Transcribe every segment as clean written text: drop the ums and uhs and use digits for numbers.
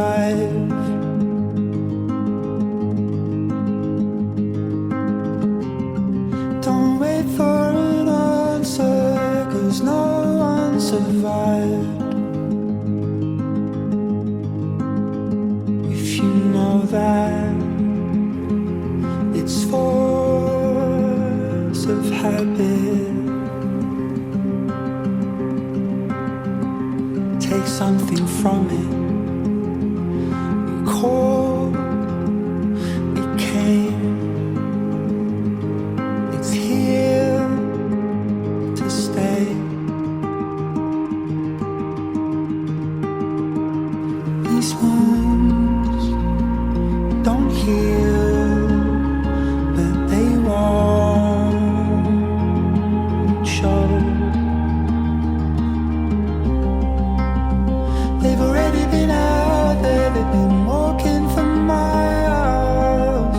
alive. Don't wait for an answer, 'cause no one survived. If you know that it's force of habit, take something from it. You called, it came. It's here to stay. These wounds don't heal, but they won't show. They've already been out there, they've been walking for miles.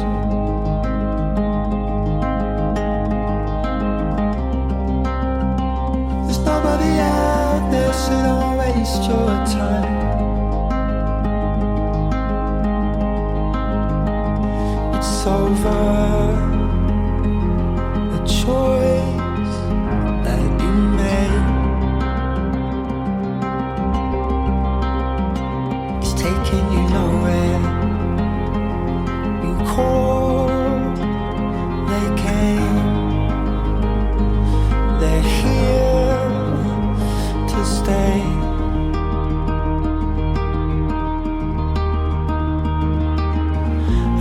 There's nobody out there, so don't waste your time. It's over, a choice that you made. It's taking you nowhere. You called, they came. They're here to stay.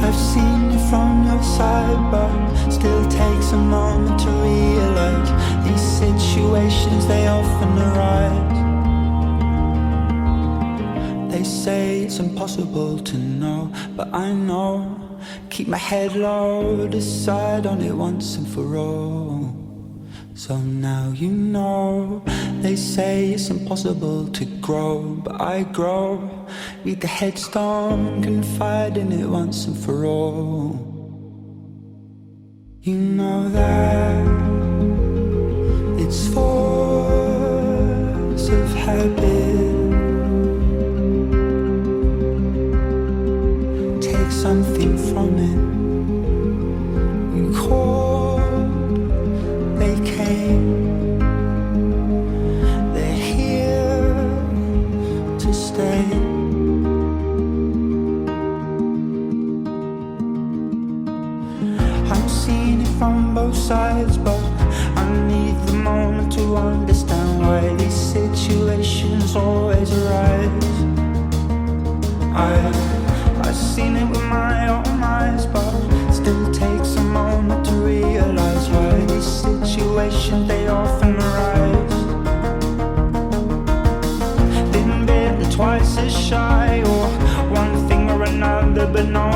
I've seen you from your side, but still takes a moment to realize these situations, they often arise. They say it's impossible to know, but I know. Keep my head low, decide on it once and for all. So now you know. They say it's impossible to grow, but I grow. Read the headstone, confide in it once and for all. You know that it's force of habit. Take something from it. You called, they came. They're here to stay. I'm seeing it from both sides, but I need the moment to understand why these situations always arise. I've seen it with my own eyes, but still takes a moment to realize why these situations, they often arise. Been bitten twice as shy, or one thing or another, but no